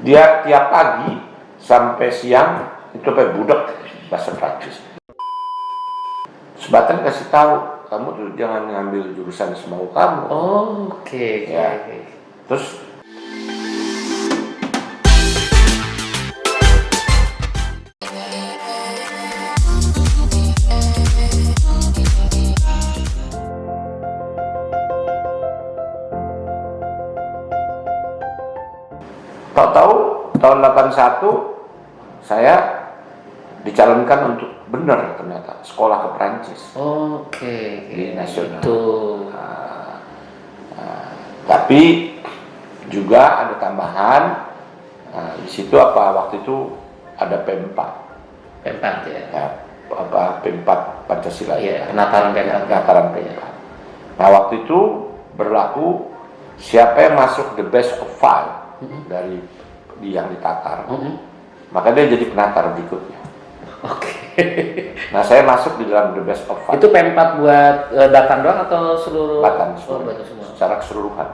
Dia tiap pagi sampai siang itu sampai budak bahasa Prancis. Sebatan kasih tahu, kamu tuh jangan ngambil jurusan semau kamu. Oke. Ya. Terus tahu-tahu tahun 81 saya dicalonkan untuk benar ternyata sekolah ke Prancis. Di nasional. Tapi juga ada tambahan. Di situ waktu itu ada P4 ya. P4 Pancasila ya. Penataran P4. Nah waktu itu berlaku siapa yang masuk the best of 5 dari yang ditatar, maka dia jadi penatar berikutnya. Nah saya masuk di dalam the best of 5. Itu P4 buat Batan doang atau seluruh? Batan semua. Secara keseluruhan.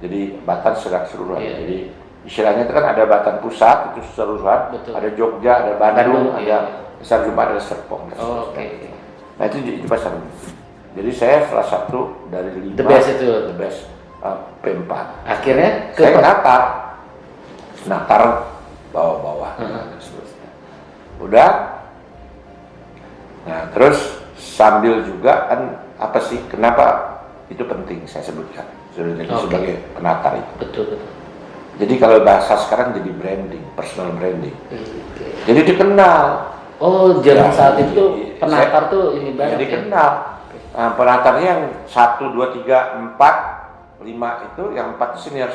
Jadi Batan secara keseluruhan. Yeah. Jadi istilahnya itu kan ada Batan pusat itu keseluruhan, ada Jogja, ada Bandung, ada Pasar Jumat, ada Serpong. Nah itu pasar. Jadi saya salah satu dari 5 the best P4. Akhirnya saya natar bawah-bawah dan seterusnya. Udah. Nah terus sambil juga kan apa sih kenapa itu penting saya sebutkan sebagai penatar itu. Betul. Jadi kalau bahasa sekarang jadi branding, personal branding. Jadi dikenal. Zaman saat itu penatar tuh ini banget. Jadi dikenal. Nah, penatarnya yang 1, 2, 3, 4, 5 itu yang 4 senior.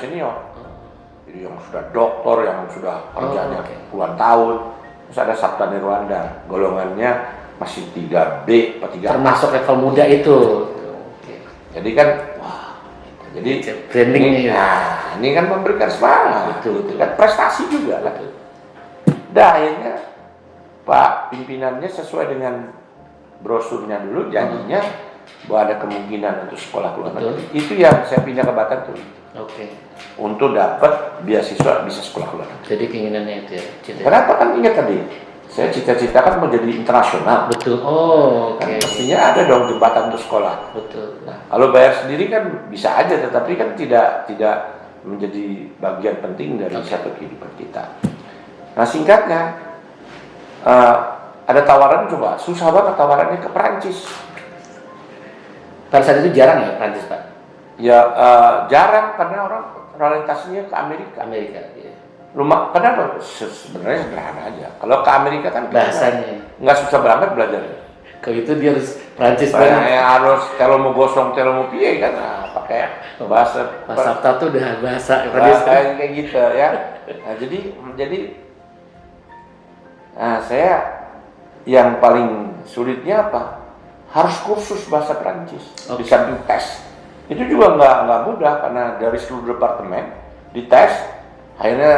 Jadi yang sudah doktor, yang sudah kerjanya puluhan tahun. Terus ada Sabta Nirwanda, golongannya masih 3B atau 3A. Termasuk level muda itu. Jadi kan, jadi brandingnya. Ini kan memberikan semangat. Betul. Kan prestasi juga kan. Akhirnya Pak pimpinannya sesuai dengan brosurnya dulu, janjinya bahwa ada kemungkinan untuk sekolah ke luar negeri. Itu yang saya pindah ke Batan tuh. Untuk dapat beasiswa bisa sekolah ke luar negeri. Jadi keinginannya itu ya. Kenapa kan ingat tadi? Saya cita-cita kan mau jadi internasional. Betul. Kan pastinya ada dong jembatan untuk sekolah. Betul. Nah, kalau bayar sendiri kan bisa aja, tetapi kan tidak menjadi bagian penting dari satu kehidupan kita. Nah singkatnya, ada tawaran coba, susah banget tawarannya ke Perancis. Pada saat itu jarang ya Perancis Pak? Ya jarang karena orang orientasinya ke Amerika. Iya. Padahal sebenarnya sederhana aja. Kalau ke Amerika kan bahasanya nggak susah banget belajar. Kalau itu dia harus Perancis banget. Harus kalau mau gosong, kalau mau piye kan, pakai bahasa. Sabta tuh udah bahasa Perancis kayak gitu ya. Nah, jadi saya yang paling sulitnya apa? Harus kursus bahasa Perancis di samping tes. Itu juga nggak mudah karena dari seluruh departemen dites, akhirnya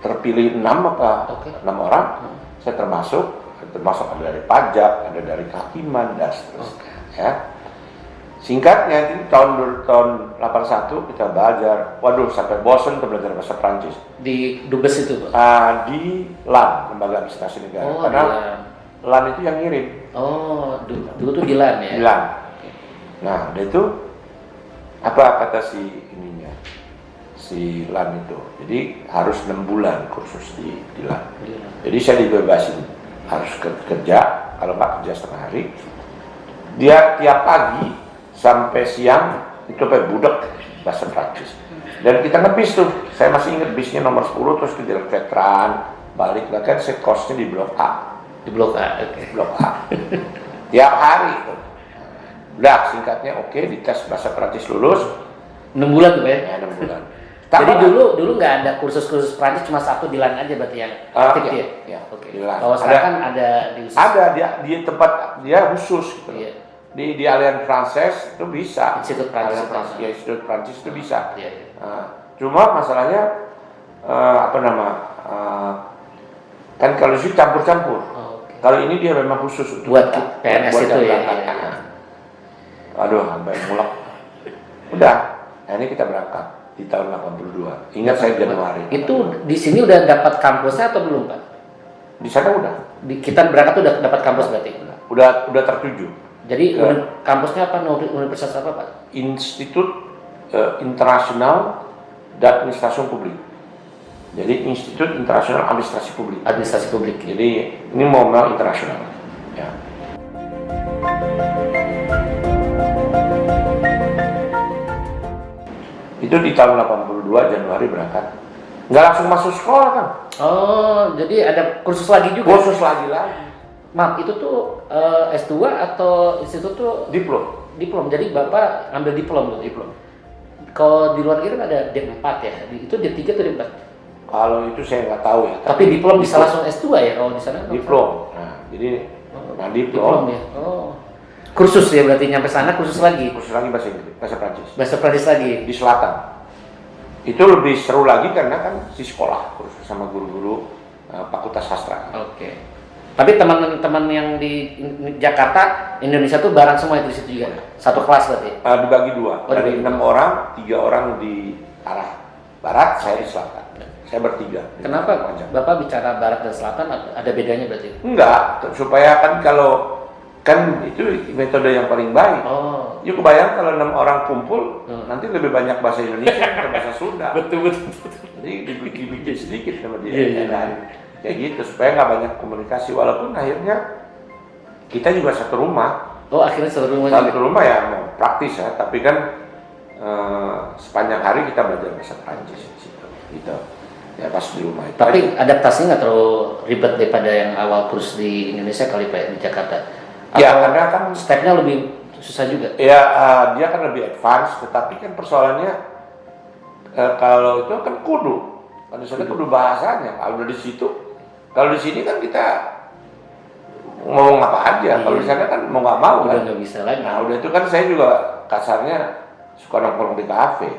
terpilih 6 orang. Saya termasuk ada dari pajak, ada dari kehakiman dan seterusnya. Ya. Singkatnya tahun 81 kita belajar, sampai bosan kita belajar bahasa Prancis. Di Dubes itu Pak? Di LAN, Lembaga Administrasi Negara. Karena LAN itu yang ngirim. Dulu tuh di LAN ya? Di LAN. Nah, itu apa kata si LAN itu? Jadi harus 6 bulan kursus di LAN. Jadi saya dibebasin harus kerja, kalau nggak kerja setengah hari. Dia tiap pagi sampai siang itu sampai budak bahasa Prancis. Dan kita ngebis tuh, saya masih ingat bisnya nomor 10 terus ke Jalan Veteran, balik lagi kan saya kosnya di Blok A. Di Blok A, Blok A. Tiap hari itu. Udah singkatnya dites bahasa Prancis lulus. 6 bulan tuh ya? 6 bulan. Jadi dulu nggak ada kursus Prancis, cuma satu di LAN aja berarti yang aktif ya? Di LAN. Kalau sekarang kan ada di khusus. Ada di tempat dia khusus gitu. Di Alliance Française itu bisa. Institut Prancis. Institut Prancis itu bisa. Cuma masalahnya kan kalau itu campur-campur. Kalau ini dia memang khusus untuk buat PNS itu ya. Aduh, sampai mulak. Udah, ini kita berangkat. di tahun 82. Ingat saya Januari. Itu di sini udah dapat kampusnya atau belum Pak? Di sana udah. Kita berangkat tuh udah dapat kampus berarti? Udah tertuju. Jadi kampusnya apa? Universitas apa Pak? Institut Internasional dan Administrasi Publik. Jadi Institut Internasional Administrasi Publik. Administrasi Publik. Jadi ini mau internasional. Ya. Itu di tahun 82 Januari berangkat. Nggak langsung masuk sekolah kan? Oh, jadi ada kursus lagi juga? Kursus lagi. Maaf, itu tuh S2 atau institut tuh? Diplom. Jadi Bapak ambil diplom. Kalau di luar negeri kan ada D4 ya. Itu D3 atau D4? Kalau itu saya nggak tahu ya. Tapi diplom bisa langsung S2 ya kalau di sana? Diplom. Nah, jadi diplom ya. Oh. Kursus ya berarti nyampe sana kursus lagi. Kursus lagi bahasa Inggris, bahasa Prancis. Bahasa Prancis lagi di selatan. Itu lebih seru lagi karena kan di sekolah kursus sama guru-guru Fakultas Sastra. Oke. Tapi teman-teman yang di Jakarta, Indonesia tuh bareng semua itu di situ juga. Satu kelas berarti. Dibagi dua. Dari 6 orang, 3 orang di arah barat, saya di selatan. Saya bertiga. Kenapa Bapak bicara barat dan selatan? Ada bedanya berarti? Enggak, supaya kan itu metode yang paling baik. Oh. Yuk kebayang kalau 6 orang kumpul, nanti lebih banyak bahasa Indonesia atau bahasa Sunda. Betul. Jadi dibikin sedikit sama dia. Iya. Kayak gitu supaya nggak banyak komunikasi. Walaupun akhirnya kita juga satu rumah. Oh, akhirnya satu rumah. Satu rumah ya praktis ya. Tapi kan sepanjang hari kita belajar bahasa Prancis di situ. Gitu. Ya pas di rumah itu. Tapi adaptasinya nggak terlalu ribet daripada yang awal kursus di Indonesia kali Pak di Jakarta. Ya karena kan stepnya lebih susah juga. Ya dia kan lebih advance, tetapi kan persoalannya kalau itu kan pada saat kudu bahasanya. Kalau di situ, kalau di sini kan kita ngomong apa aja. Kalau di sana kan mau nggak mau udah kan. Nggak bisa lagi. Nah udah itu kan saya juga kasarnya suka nongkrong di kafe.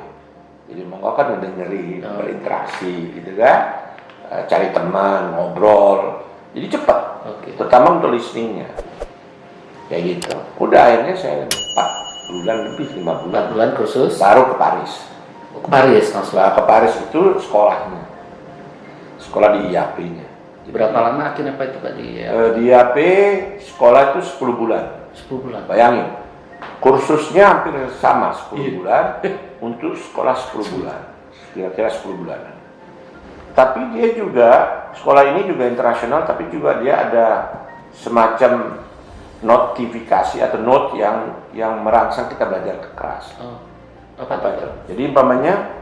Jadi mau nggak kan ngedengerin, berinteraksi gitu kan, cari teman, ngobrol. Jadi cepat. Terutama untuk listeningnya. Kayak gitu. Udah akhirnya saya 4 bulan lebih 5 bulan. 4 bulan kursus. Baru ke Paris. Ke Paris langsung. Ke Paris itu sekolahnya. Sekolah di IAP-nya. Berapa lama akhirnya Pak itu Pak di IAP? Di IAP sekolah itu 10 bulan. 10 bulan. Bayangin. Kursusnya hampir sama 10 bulan untuk sekolah 10 bulan. Kira-kira 10 bulanan. Tapi dia juga sekolah ini juga internasional tapi juga dia ada semacam notifikasi atau note yang merangsang kita belajar keras. Oh. Apa itu? Jadi umpamanya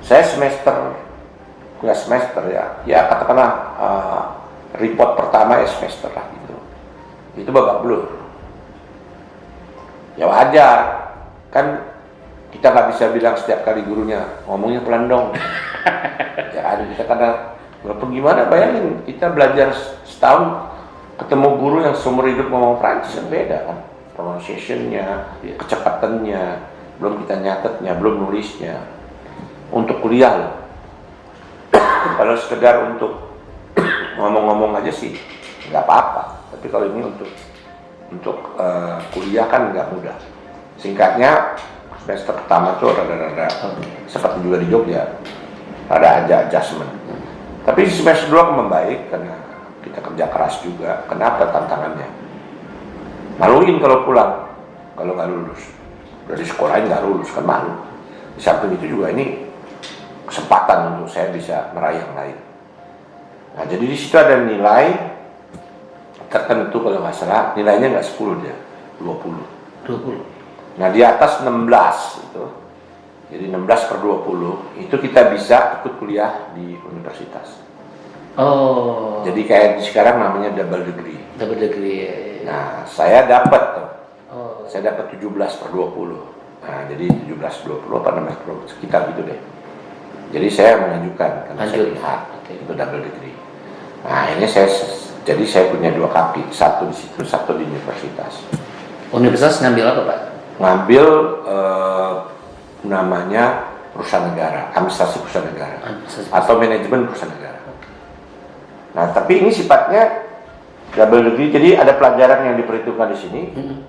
saya nggak semester ya katakanlah report pertama semester lah gitu. Itu babak belur. Ya wajar kan kita nggak bisa bilang setiap kali gurunya ngomongnya pelan dong. Ya ada kita kadang gimana bayangin kita belajar setahun ketemu guru yang seumur hidup ngomong Prancis yang beda kan, pronunciation-nya, kecepatannya, belum kita nyatetnya, belum nulisnya. Untuk kuliah loh. Kalau sekedar untuk ngomong-ngomong aja sih nggak apa-apa. Tapi kalau ini untuk kuliah kan nggak mudah. Singkatnya semester pertama tuh rada-rada seperti juga di Jogja, ada aja adjustment. Tapi semester 2 membaik karena kita kerja keras juga. Kenapa tantangannya? Maluin kalau pulang, kalau nggak lulus. Dari sekolahnya nggak lulus kan malu. Di samping itu juga ini kesempatan untuk saya bisa meraih yang lain. Nah jadi di situ ada nilai tertentu kalau nggak salah, nilainya nggak 10 dia, 20. Nah di atas 16 itu, jadi 16/20 itu kita bisa ikut kuliah di universitas. Oh. Jadi kayak sekarang namanya double degree. Double degree. Nah, saya dapat tuh. Oh. Saya dapat 17/20. Nah, jadi 17/20 apa 16/20 sekitar gitu deh. Jadi saya mengajukan karena saya lihat itu double degree. Nah, ini saya punya 2 kaki, satu di situ, satu di universitas. Universitas ngambil apa, Pak? Ngambil namanya perusahaan negara, administrasi perusahaan negara, atau manajemen perusahaan negara. Nah, tapi ini sifatnya double degree, jadi ada pelajaran yang diperhitungkan di sini,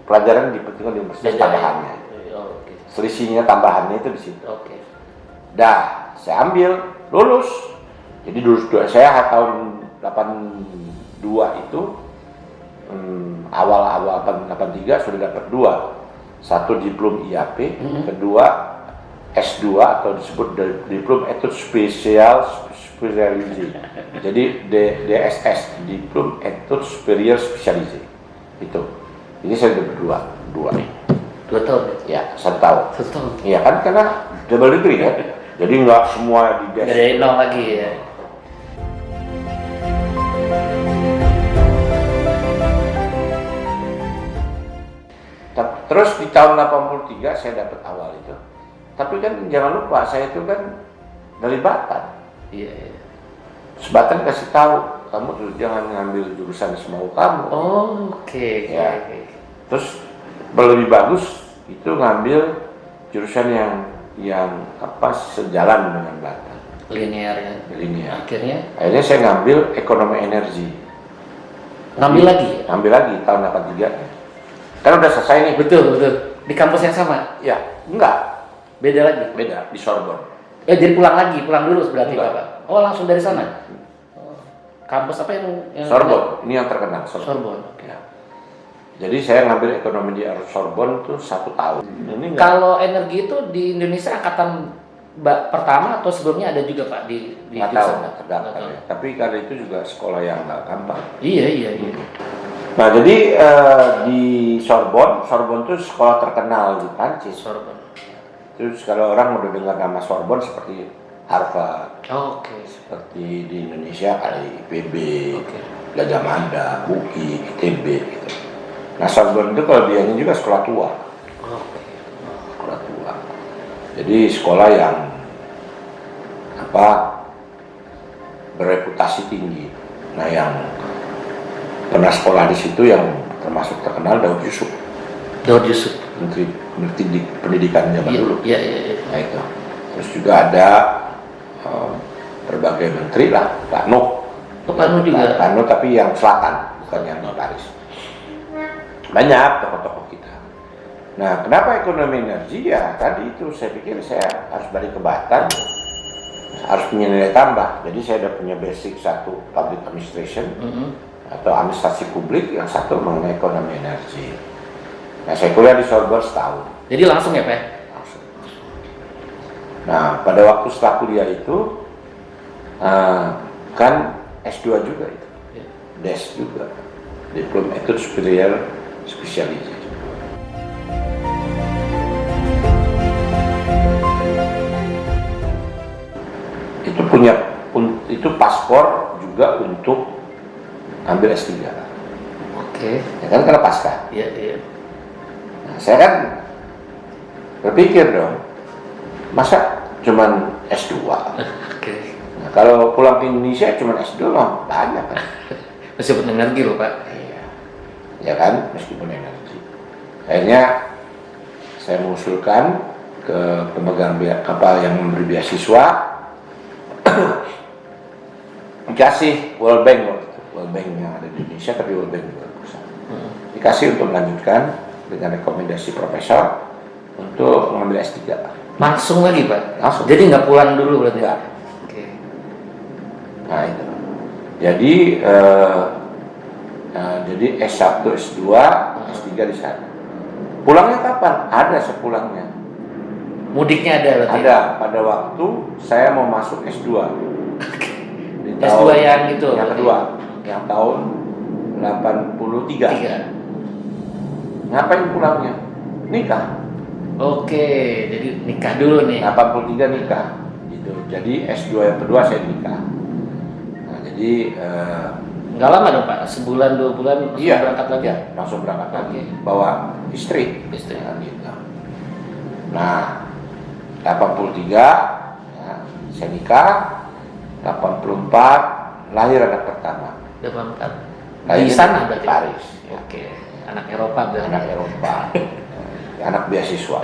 pelajaran yang diperhitungkan di universitas tambahannya. selisihnya tambahannya itu di situ. Oke. Dah, saya ambil, lulus. Jadi lulus saya tahun 82 itu awal 83 sudah dapat 2. Satu diplom IAP, kedua S2 atau disebut diplom etudes spesialisé. Jadi DSS, diplom etudes supérieur spécialisé. Itu. Jadi saya dapat 2 nih. 2 tahun? Ya, 1 tahun. 1 tahun? Iya kan, karena double degree kan. Jadi nggak semua di Nggak dari nol lagi ya? Terus di tahun 83 saya dapat awal itu. Tapi kan jangan lupa, saya itu kan dari Batam. Iya, iya. Sebatan kasih tahu, kamu tuh jangan ngambil jurusan semau kamu. Oh, oke. Ya. Terus lebih bagus itu ngambil jurusan yang sejalan dengan Batam. Linear ya. Linear. Akhirnya saya ngambil ekonomi energi. Ngambil lagi? Ngambil lagi tahun 83. Kan udah selesai nih. Betul. Di kampus yang sama? Ya, enggak. Beda lagi? Beda, di Sorbonne. Jadi pulang dulu berarti Bapak? Oh, langsung dari sana? Kampus apa yang Sorbonne, ini yang terkenal. Sorbonne. Ya. Jadi saya ngambil ekonomi di Sorbonne itu 1 tahun. Kalau energi itu di Indonesia angkatan pertama atau sebelumnya ada juga Pak di nggak tahu, terdaftar ya. Tapi karena itu juga sekolah yang nggak gampang. Iya. Nah jadi di Sorbonne itu sekolah terkenal di Prancis. Sorbonne. Terus kalau orang udah dengar nama Sorbonne seperti Harvard, seperti di Indonesia kali IPB, Gajah Mada, UI, ITB gitu. Nah Sorbonne itu kalau dia ini juga sekolah tua. Sekolah tua. Jadi sekolah yang bereputasi tinggi. Nah yang pernah sekolah di situ yang termasuk terkenal Daud Yusuf. Menteri Pendidikan zaman dulu. Iya. Nah itu. Terus juga ada berbagai menteri lah, Pak Nuh. Pak Nuh juga. Pak Nuh tapi yang selatan, bukan yang di Paris. Banyak tokoh-tokoh kita. Nah, kenapa ekonomi energi? Ya tadi itu saya pikir saya harus balik ke Batam, harus punya nilai tambah. Jadi saya udah punya basic 1 public administration atau administrasi publik, yang 1 mengenai ekonomi energi. Nah, saya kuliah di Sorbonne setahun. Jadi langsung ya Pak? Langsung. Nah, pada waktu setelah kuliah itu kan S2 juga itu, DES juga, diplom etudes supérieur spécialisé. Itu paspor juga untuk ambil S3. Ya kan karena pasca. Iya. Nah, saya kan berpikir dong, masa cuman S2? Nah, kalau pulang ke Indonesia cuman S2 mah banyak kan. Meskipun energi loh Pak. Iya. Ya kan, meskipun energi. Akhirnya saya mengusulkan ke pemegang kapal yang memberi beasiswa, dikasih World Bank yang ada di Indonesia, tapi World Bank juga besar. Dikasih untuk melanjutkan dengan rekomendasi profesor untuk mengambil S3. Langsung lagi Pak? Langsung. Jadi nggak pulang dulu berarti? Enggak. Nah itu. Jadi S1, S2, S3 di sana. Pulangnya kapan? Ada sepulangnya. Mudiknya ada berarti? Ada, pada waktu saya mau masuk S2. S2 yang itu? Yang kedua, yang tahun 83. Ngapain pulangnya? Nikah. Jadi nikah dulu nih. 83 nikah. Gitu. Jadi S2 yang kedua saya nikah. Nah, jadi nggak lama dong Pak? Sebulan 2 bulan langsung berangkat lagi? Iya, langsung berangkat lagi. Bawa istri. Nah, gitu. Nah, 83 ya, saya nikah. 84 lahir anak pertama. 84. Di sana berarti? Paris. Ya. Anak Eropa berarti? Anak Eropa. Anak beasiswa.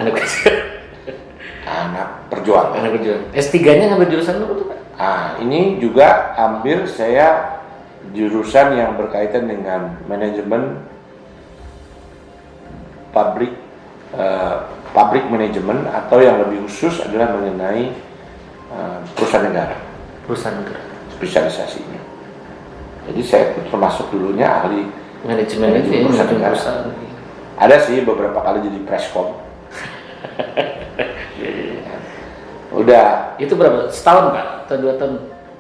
Anak perjuangan. S3-nya ngambil jurusan apa tuh Pak? Ini juga ambil saya jurusan yang berkaitan dengan manajemen public public management, atau yang lebih khusus adalah mengenai perusahaan negara. Perusahaan negara. Spesialisasinya. Jadi saya termasuk dulunya ahli Manajemen itu perusahaan negara. Ada sih beberapa kali jadi preskom. Udah. Itu berapa? Setahun Pak? Atau 2 tahun?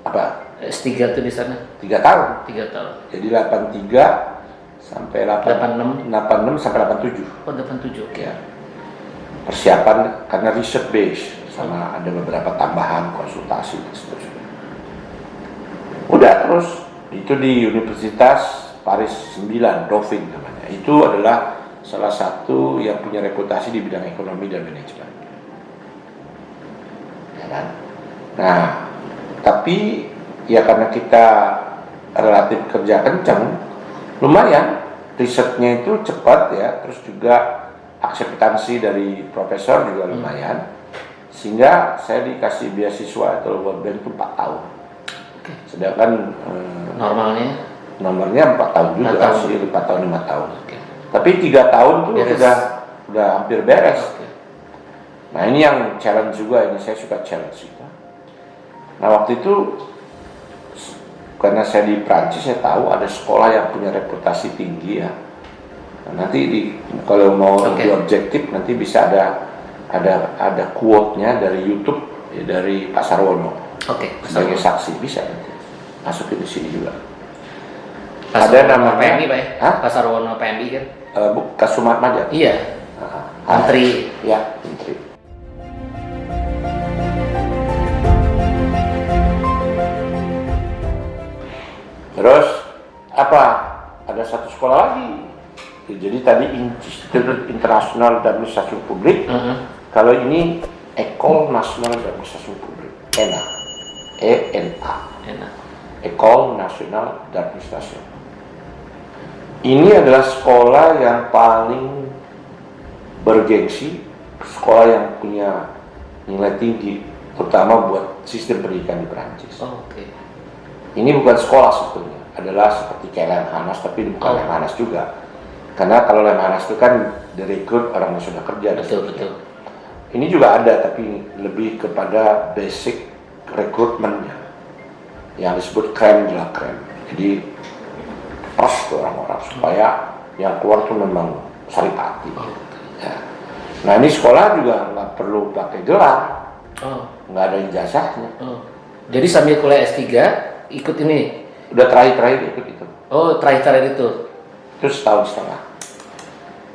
Apa? S3 tuh di sana? 3 tahun. 3 tahun. Jadi 83 sampai 86 sampai 87. Oh 87, oke. Ya. Persiapan karena research base sama ada beberapa tambahan konsultasi dan seterusnya. Udah terus itu di Universitas Paris 9, Dauphine namanya. Itu adalah salah satu yang punya reputasi di bidang ekonomi dan manajemen. Ya kan? Nah, tapi ya karena kita relatif kerja kencang, lumayan risetnya itu cepat ya, terus juga akseptansi dari profesor juga lumayan, sehingga saya dikasih beasiswa atau World Bank itu 4 tahun. Sedangkan nomornya 4 tahun juga, 4 tahun. Sih 4 tahun 5 tahun. Tapi 3 tahun tuh udah hampir beres. Nah ini yang challenge juga, ini saya suka challenge itu. Nah waktu itu karena saya di Prancis, saya tahu ada sekolah yang punya reputasi tinggi ya. Nah, nanti kalau mau lebih objektif nanti bisa ada quote-nya dari YouTube ya, dari Pak Sarwono. Sebagai saksi bisa nanti masukin di sini juga. Ada nama PMI Pak ya? Pak Sarwono PMI kan? Kasumat Maja. Iya. Menteri. Ya, menteri. Terus apa? Ada satu sekolah lagi. Jadi tadi Institut Internasional d'Administration Publique. Kalau ini École Nationale d'Administration Publique. ENA. ENA. École Nationale d'Administration. Ini adalah sekolah yang paling bergengsi, sekolah yang punya nilai tinggi, terutama buat sistem pendidikan di Perancis. Ini bukan sekolah sebetulnya, adalah seperti kayak Lemhanas, tapi bukan Lemhanas juga. Karena kalau Lemhanas itu kan direkrut orang yang sudah kerja. Betul. Ini juga ada, tapi lebih kepada basic rekrutmennya, yang disebut crème de la crème. Jadi pas ke orang-orang supaya yang keluar tuh memang saripati. Ya. Nah ini sekolah juga nggak perlu pakai gelar, nggak ada ijazahnya. Jadi sambil kuliah S3 ikut ini? Udah terakhir ikut itu. Terakhir itu? Terus setahun setengah.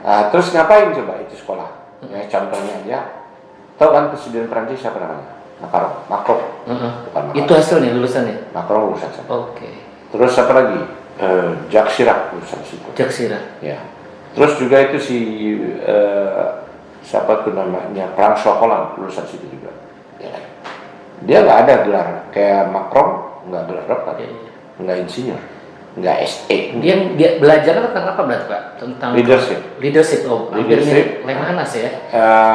Nah, terus ngapain coba itu sekolah? Ya contohnya aja, tahu kan Presiden Prancis siapa namanya? Macron. Itu hasilnya lulusannya? Macron lulusan sana. Terus apa lagi? Jacques Chirac lulusan situ. Jacques Chirac. Ya. Terus juga itu si siapa tuh namanya? François Hollande lulusan situ juga. Ya. Dia nggak ada gelar kayak Macron, nggak gelar apa? Nggak insinyur, nggak SE. Dia belajar tentang apa berarti Pak? Tentang leadership. Hampir mirip Lemhanas ya.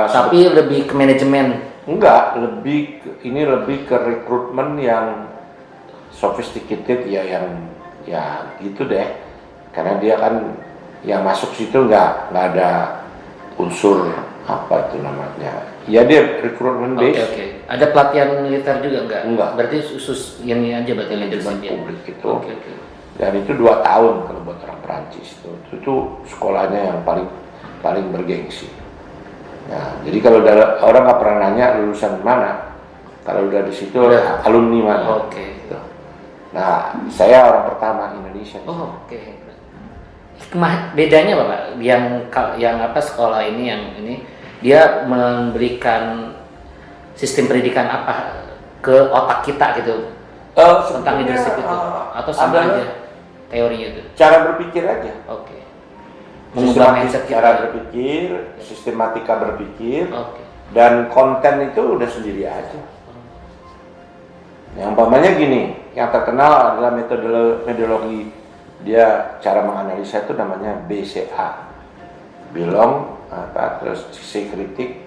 Tapi lebih ke manajemen. Enggak, lebih ke rekrutmen yang sophisticated ya, yang ya gitu deh. Karena dia kan yang masuk situ nggak ada unsur apa itu namanya. Ya dia rekrutmen base. Ada pelatihan militer juga enggak? Berarti khusus yang ini aja berarti leadership publik itu. Dan itu 2 tahun kalau buat orang Perancis itu sekolahnya yang paling bergengsi. Nah, jadi kalau orang nggak pernah nanya lulusan mana, kalau udah di situ alumni mana. Nah, saya orang pertama Indonesia. Bedanya apa Pak? Yang apa sekolah ini yang ini dia memberikan sistem pendidikan apa ke otak kita gitu tentang leadership itu atau sama aja teorinya itu? Cara berpikir aja. Mengubah mindset cara berpikir, sistematika berpikir, dan konten itu udah sendiri aja. Yang umpamanya gini, yang terkenal adalah metodologi dia cara menganalisa itu namanya BCA, belong, terus C kritik,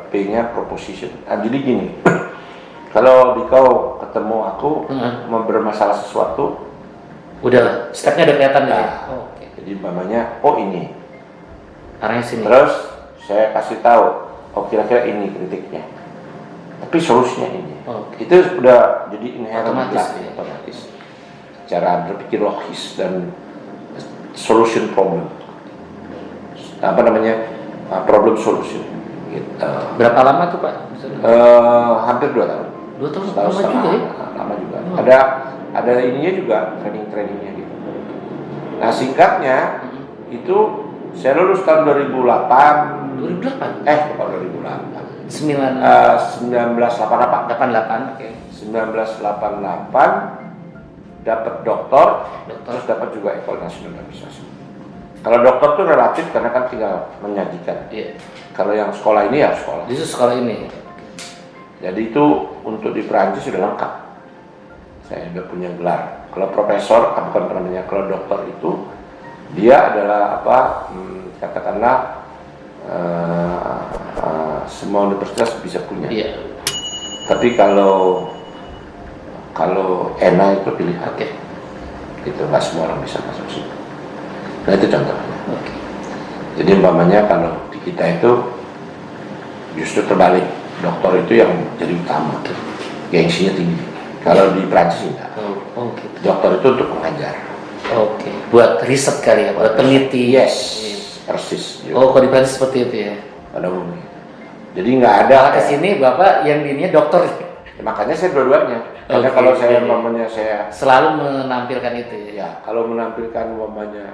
P-nya proposition. Nah, jadi gini, kalau kau ketemu aku mau bermasalah sesuatu, udah stepnya udah kelihatan gitu. Jadi umpamanya, ini. Arahnya sini. Terus saya kasih tahu, oh kira-kira ini kritiknya, tapi solusinya ini. Oke. Itu sudah jadi inherent Otomatis. Cara berpikir logis dan solution problem, apa namanya, problem solution. Gitu. Berapa lama tuh Pak? Hampir 2 tahun. 2 tahun, Setahun lama setengah, juga ya? lama juga. Ada ininya juga, training-trainingnya gitu. Nah singkatnya itu saya lulus tahun 2008. 2008? 1988. 88, oke. 1988 dapat doktor, terus dapat juga École Nationale d'Administration. Kalau dokter tuh relatif karena kan tinggal menyajikan. Iya. Kalau yang sekolah ini ya sekolah. Itu sekolah ini. Jadi itu untuk di Perancis sudah lengkap. Saya sudah punya gelar. Kalau profesor, bukan namanya, kalau dokter itu dia adalah katakanlah semua universitas bisa punya. Iya. Tapi kalau ENA itu pilihan. Oke. Gitu, nggak semua orang bisa masuk situ. Nah itu contohnya. Oke. Jadi umpamanya kalau di kita itu justru terbalik, dokter itu yang jadi utama, gengsinya tinggi. Kalau di Prancis enggak. Oh, gitu. Dokter itu untuk mengajar. Oke. Buat riset kali ya, buat peneliti. Yes, persis. Oh, kalau di Prancis seperti itu ya. Pada umumnya. Jadi nggak ada. Ke sini Bapak yang dininya dokter. Ya, makanya saya dua-duanya. Karena kalau saya umpamanya saya selalu menampilkan itu ya. Ya, kalau menampilkan umpamanya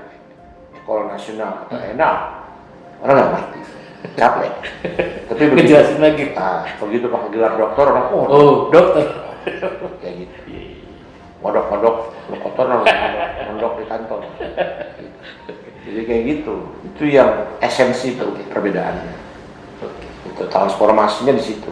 École Nationale atau ENA, orang nggak ngerti, capek. Tapi begitu, Ngejelasin lagi. Begitu pakai gelar dokter, orang dokter. Kayak gitu. Modok-modok, lo kotor mondok di kantor. Jadi kayak gitu. Itu yang esensi perbedaannya. Itu transformasinya di situ.